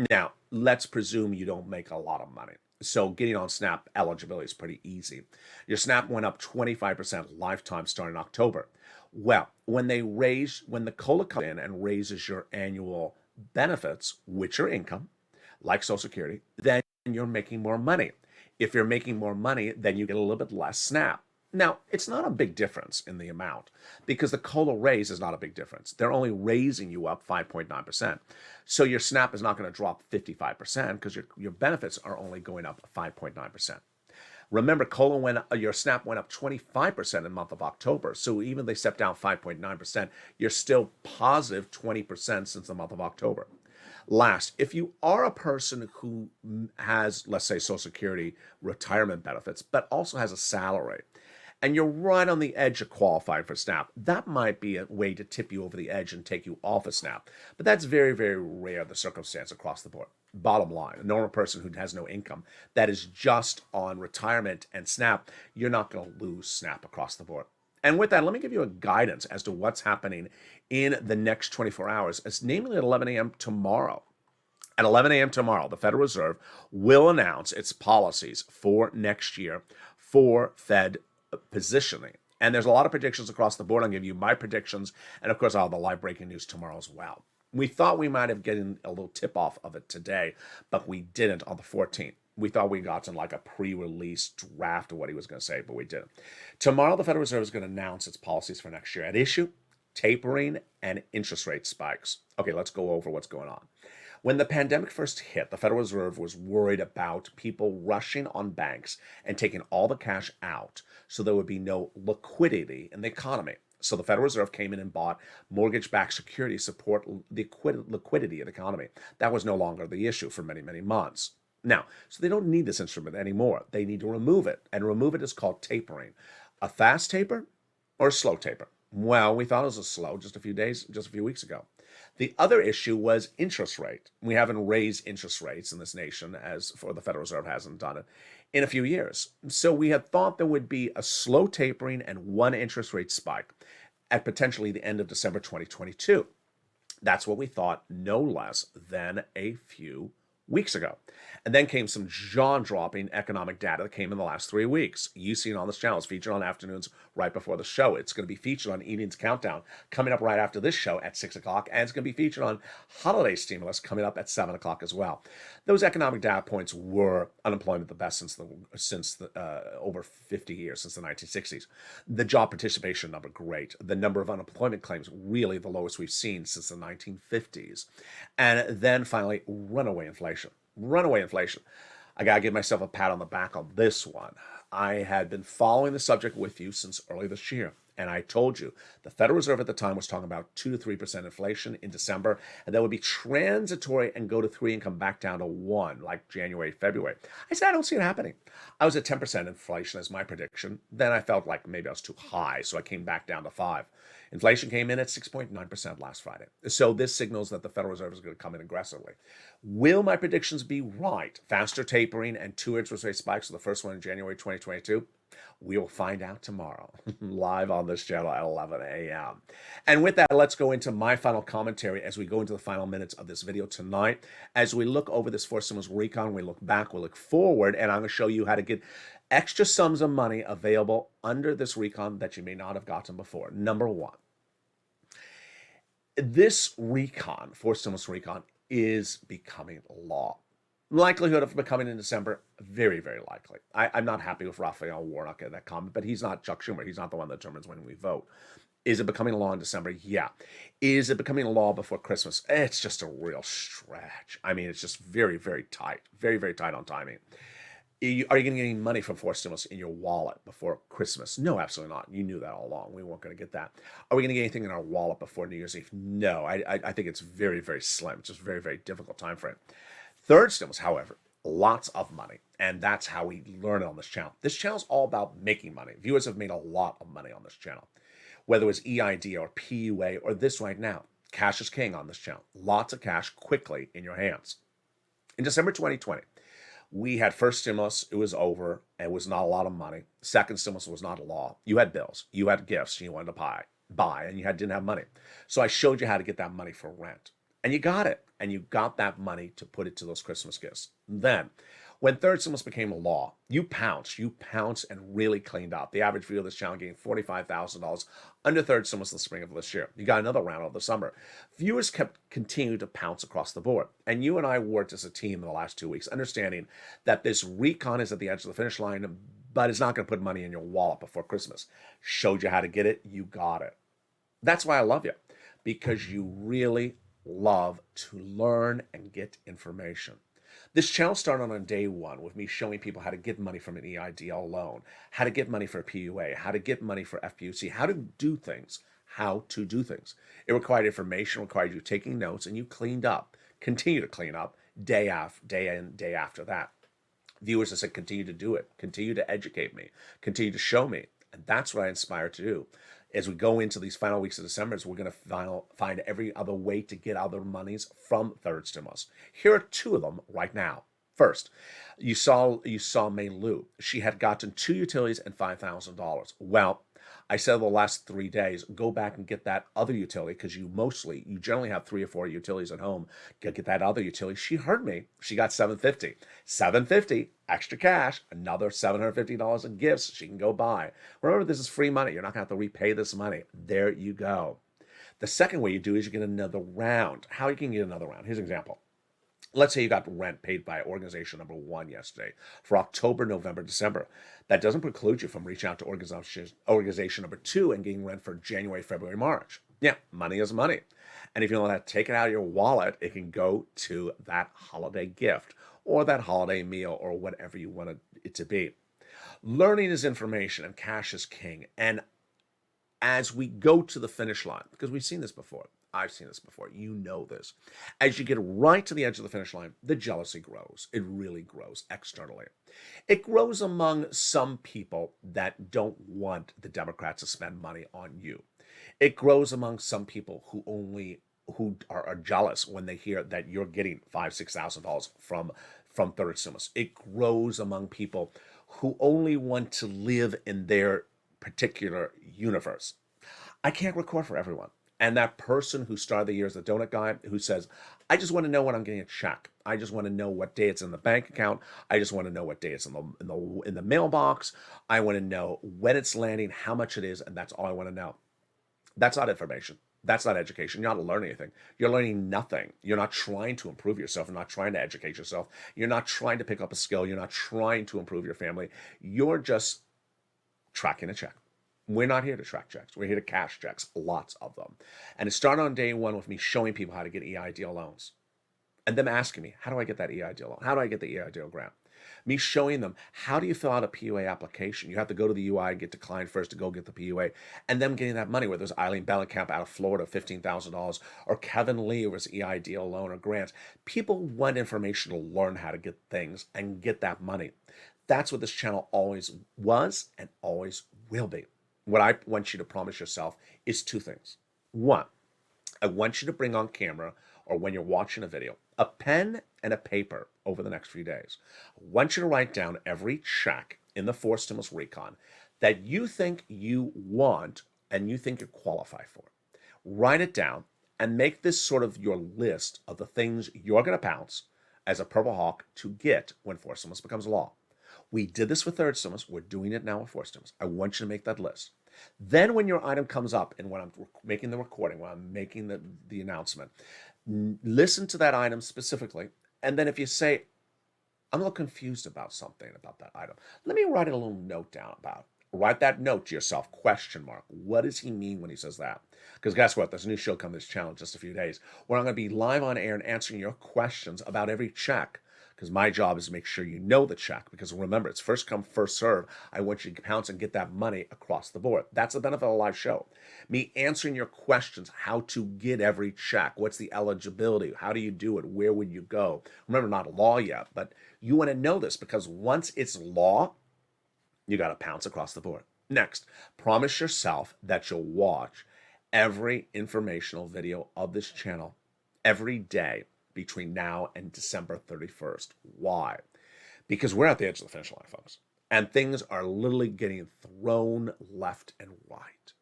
Now, let's presume you don't make a lot of money. So getting on SNAP eligibility is pretty easy. Your SNAP went up 25% lifetime starting in October. Well, when the COLA comes in and raises your annual benefits, which are income, like Social Security, then you're making more money. If you're making more money, then you get a little bit less SNAP. Now, it's not a big difference in the amount because the COLA raise is not a big difference. They're only raising you up 5.9%. So your SNAP is not going to drop 55% because your benefits are only going up 5.9%. Remember, your SNAP went up 25% in the month of October. So even if they stepped down 5.9%, you're still positive 20% since the month of October. Last, if you are a person who has, let's say, Social Security retirement benefits, but also has a salary, and you're right on the edge of qualifying for SNAP, that might be a way to tip you over the edge and take you off of SNAP. But that's very, very rare, the circumstance across the board. Bottom line, a normal person who has no income that is just on retirement and SNAP, you're not going to lose SNAP across the board. And with that, let me give you a guidance as to what's happening in the next 24 hours. It's namely at 11 a.m. tomorrow. At 11 a.m. tomorrow, the Federal Reserve will announce its policies for next year for Fed positioning. And there's a lot of predictions across the board. I'll give you my predictions. And of course, I'll have the live breaking news tomorrow as well. We thought we might have gotten a little tip off of it today, but we didn't on the 14th. We thought we got like a pre-release draft of what he was going to say, but we didn't. Tomorrow, the Federal Reserve is going to announce its policies for next year. At issue, tapering and interest rate spikes. Okay, let's go over what's going on. When the pandemic first hit, the Federal Reserve was worried about people rushing on banks and taking all the cash out so there would be no liquidity in the economy. So the Federal Reserve came in and bought mortgage-backed securities to support the liquidity of the economy. That was no longer the issue for many, many months. Now, so they don't need this instrument anymore. They need to remove it, and remove it is called tapering. A fast taper or a slow taper? Well, we thought it was a slow just a few weeks ago. The other issue was interest rate. We haven't raised interest rates in this nation, as for the Federal Reserve hasn't done it, in a few years. So we had thought there would be a slow tapering and one interest rate spike at potentially the end of December 2022. That's what we thought, no less than a few weeks ago. And then came some jaw-dropping economic data that came in the last 3 weeks. You've seen on this channel. It's featured on afternoons right before the show. It's going to be featured on Eden's Countdown coming up right after this show at 6 o'clock. And it's going to be featured on Holiday Stimulus coming up at 7 o'clock as well. Those economic data points were unemployment the best since over 50 years, since the 1960s. The job participation number, great. The number of unemployment claims, really the lowest we've seen since the 1950s. And then finally, runaway inflation. Runaway inflation. I got to give myself a pat on the back on this one. I had been following the subject with you since early this year. And I told you the Federal Reserve at the time was talking about 2 to 3% inflation in December, and that would be transitory and go to 3 and come back down to 1, like January, February. I said, I don't see it happening. I was at 10% inflation as my prediction. Then I felt like maybe I was too high, so I came back down to 5. Inflation came in at 6.9% last Friday. So this signals that the Federal Reserve is going to come in aggressively. Will my predictions be right? Faster tapering and 2 interest rate spikes, the first one in January 2022? We will find out tomorrow, live on this channel at 11 a.m. And with that, let's go into my final commentary as we go into the final minutes of this video tonight. As we look over this fourth stimulus recon, we look back, we look forward, and I'm going to show you how to get extra sums of money available under this recon that you may not have gotten before. Number one, this recon, fourth stimulus recon, is becoming law. Likelihood of becoming in December, very, very likely. I'm not happy with Raphael Warnock in that comment, but he's not Chuck Schumer. He's not the one that determines when we vote. Is it becoming law in December? Yeah. Is it becoming a law before Christmas? It's just a real stretch. I mean, it's just very, very tight. Very, very tight on timing. Are you going to get any money from fourth stimulus in your wallet before Christmas? No, absolutely not. You knew that all along. We weren't going to get that. Are we going to get anything in our wallet before New Year's Eve? No, I think it's very, very slim. It's just a very, very difficult time frame. Third stimulus, however, lots of money. And that's how we learn it on this channel. This channel is all about making money. Viewers have made a lot of money on this channel. Whether it was EID or PUA or this right now, cash is king on this channel. Lots of cash quickly in your hands. In December 2020, we had first stimulus. It was over. It was not a lot of money. Second stimulus was not a law. You had bills. You had gifts. You wanted to buy, and you didn't have money. So I showed you how to get that money for rent. And you got it. And you got that money to put it to those Christmas gifts. Then, when third stimulus became a law, you pounced and really cleaned up. The average viewer of this channel gained $45,000 under third stimulus in the spring of this year. You got another round over the summer. Viewers continued to pounce across the board. And you and I worked as a team in the last 2 weeks, understanding that this recon is at the edge of the finish line, but it's not going to put money in your wallet before Christmas. Showed you how to get it. You got it. That's why I love you, because you really love to learn and get information. This channel started on day one with me showing people how to get money from an EIDL loan, how to get money for a PUA, how to get money for FPUC, how to do things. It required information, required you taking notes, and you cleaned up, continue to clean up day in, day after that. Viewers have said, continue to do it, continue to educate me, continue to show me. And that's what I inspire to do. As we go into these final weeks of December, we're going to find every other way to get other monies from third stimulus. Here are 2 of them right now. First, you saw May Lou. She had gotten 2 utilities and $5,000. Well, I said the last 3 days, go back and get that other utility, because you generally have 3 or 4 utilities at home. Get that other utility. She heard me. She got $750. $750 extra cash, another $750 in gifts she can go buy. Remember, this is free money. You're not going to have to repay this money. There you go. The second way you do is you get another round. How you can get another round? Here's an example. Let's say you got rent paid by organization number 1 yesterday for October, November, December. That doesn't preclude you from reaching out to organization number 2 and getting rent for January, February, March. Yeah, money is money. And if you don't want to take it out of your wallet, it can go to that holiday gift or that holiday meal or whatever you want it to be. Learning is information and cash is king. And as we go to the finish line, because we've seen this before, I've seen this before, you know this. As you get right to the edge of the finish line, the jealousy grows. It really grows externally. It grows among some people that don't want the Democrats to spend money on you. It grows among some people who only who are jealous when they hear that you're getting $5,000, $6,000 from third stimulus. It grows among people who only want to live in their particular universe. I can't record for everyone. And that person who started the year as the donut guy who says, I just want to know when I'm getting a check. I just want to know what day it's in the bank account. I just want to know what day it's in the mailbox. I want to know when it's landing, how much it is, and that's all I want to know. That's not information. That's not education. You're not learning anything. You're learning nothing. You're not trying to improve yourself. You're not trying to educate yourself. You're not trying to pick up a skill. You're not trying to improve your family. You're just tracking a check. We're not here to track checks. We're here to cash checks, lots of them. And it started on day one with me showing people how to get EIDL loans. And them asking me, how do I get that EIDL loan? How do I get the EIDL grant? Me showing them, how do you fill out a PUA application? You have to go to the UI and get declined first to go get the PUA. And them getting that money, whether it's Eileen Bellenkamp out of Florida, $15,000, or Kevin Lee was EIDL loan or grants. People want information to learn how to get things and get that money. That's what this channel always was and always will be. What I want you to promise yourself is two things. One, I want you to bring on camera or when you're watching a video, a pen and a paper over the next few days. I want you to write down every check in the 4 stimulus recon that you think you want and you think you qualify for. Write it down and make this sort of your list of the things you're going to pounce as a Purple Hawk to get when 4 stimulus becomes law. We did this with 3rd stimulus. We're doing it now with 4 stimulus. I want you to make that list. Then when your item comes up and when I'm making the recording, when I'm making the announcement, listen to that item specifically. And then if you say, I'm a little confused about something about that item, let me write a little note down about it. Write that note to yourself, question mark. What does he mean when he says that? Because guess what? There's a new show coming to this channel in just a few days where I'm going to be live on air and answering your questions about every check. Because my job is to make sure you know the check. Because remember, it's first come, first serve. I want you to pounce and get that money across the board. That's the benefit of a live show. Me answering your questions, how to get every check. What's the eligibility? How do you do it? Where would you go? Remember, not law yet, but you want to know this because once it's law, you got to pounce across the board. Next, promise yourself that you'll watch every informational video of this channel every day between now and December 31st. Why? Because we're at the edge of the finish line, folks. And things are literally getting thrown left and right.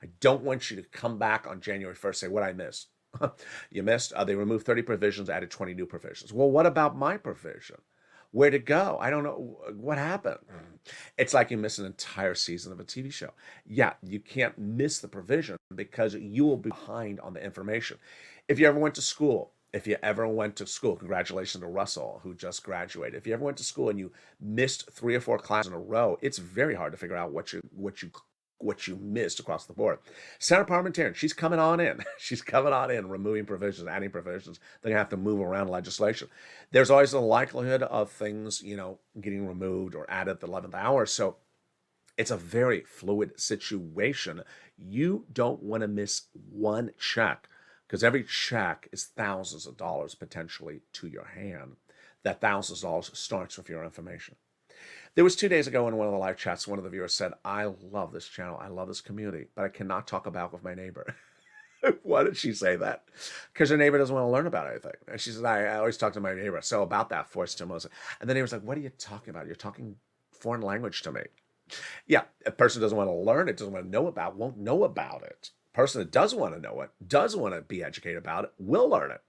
I don't want you to come back on January 1st and say, what I missed. You missed, they removed 30 provisions, added 20 new provisions. Well, what about my provision? Where'd it go? I don't know. What happened? It's like you miss an entire season of a TV show. Yeah, you can't miss the provision because you will be behind on the information. If you ever went to school, congratulations to Russell, who just graduated. If you ever went to school and you missed 3 or 4 classes in a row, it's very hard to figure out what you missed across the board. Senator Parliamentarian, she's coming on in. She's coming on in, removing provisions, adding provisions. They're going to have to move around legislation. There's always a likelihood of things, getting removed or added at the 11th hour. So it's a very fluid situation. You don't want to miss one check, because every check is thousands of dollars potentially to your hand. That thousands of dollars starts with your information. There was 2 days ago in one of the live chats, one of the viewers said, I love this channel. I love this community, but I cannot talk about with my neighbor. Why did she say that? Because her neighbor doesn't want to learn about anything. And she said, I always talk to my neighbor. So about that 4 stimulus. And the neighbor's like, what are you talking about? You're talking foreign language to me. Yeah, a person doesn't want to learn it, doesn't want to know about, won't know about it. Person that does want to know it, does want to be educated about it, will learn it.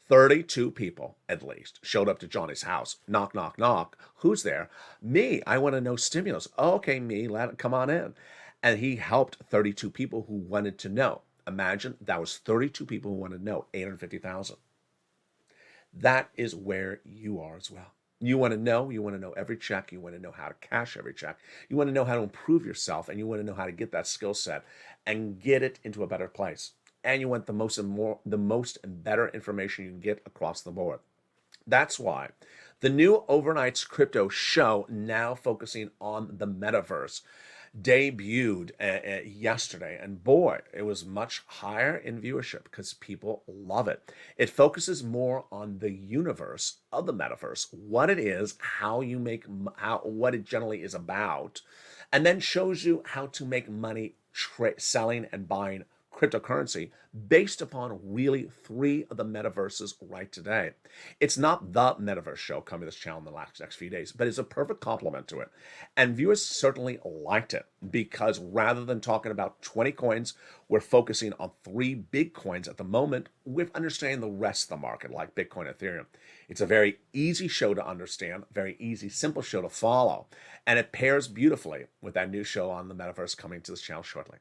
32 people, at least, showed up to Johnny's house. Knock, knock, knock. Who's there? Me. I want to know stimulus. Oh, okay, me. Come on in. And he helped 32 people who wanted to know. Imagine that was 32 people who wanted to know, 850,000. That is where you are as well. You want to know every check. You want to know how to cash every check. You want to know how to improve yourself, and you want to know how to get that skill set and get it into a better place. And you want the most and better information you can get across the board. That's why the new Overnights Crypto show, now focusing on the metaverse, debuted yesterday, and boy, it was much higher in viewership because people love it. It focuses more on the universe of the metaverse, what it is, what it generally is about, and then shows you how to make money selling and buying cryptocurrency based upon really 3 of the metaverses right today. It's not the metaverse show coming to this channel in the next few days, but it's a perfect complement to it. And viewers certainly liked it because rather than talking about 20 coins, we're focusing on 3 big coins at the moment with understanding the rest of the market, like Bitcoin, Ethereum. It's a very easy show to understand, very easy, simple show to follow, and it pairs beautifully with that new show on the metaverse coming to this channel shortly.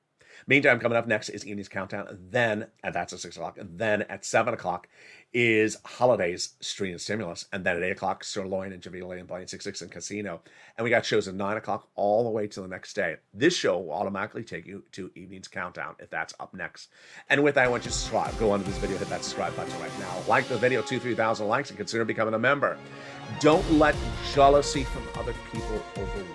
Meantime, coming up next is Evening's Countdown, and that's at 6 o'clock, and then at 7 o'clock is Holidays, Street and Stimulus, and then at 8 o'clock, Sirloin and Javila and Blaine 66 and Casino, and we got shows at 9 o'clock all the way to the next day. This show will automatically take you to Evening's Countdown if that's up next. And with that, I want you to subscribe. Go under this video, hit that subscribe button right now. Like the video, 2,000-3,000 likes, and consider becoming a member. Don't let jealousy from other people overwhelm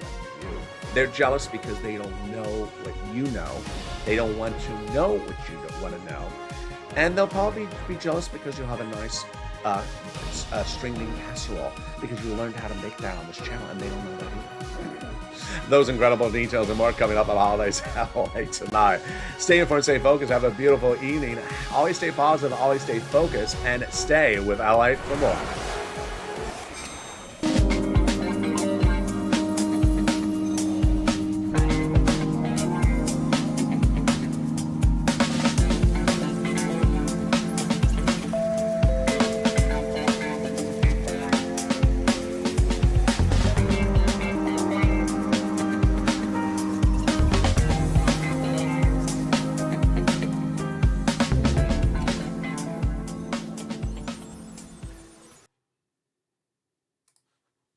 you. They're jealous because they don't know what you know. They don't want to know what you want to know. And they'll probably be jealous because you'll have a nice string bean casserole because you learned how to make that on this channel and they don't know that either. Those incredible details and more coming up on Holidays LA tonight. Stay informed, stay focused, have a beautiful evening. Always stay positive, always stay focused, and stay with LA for more.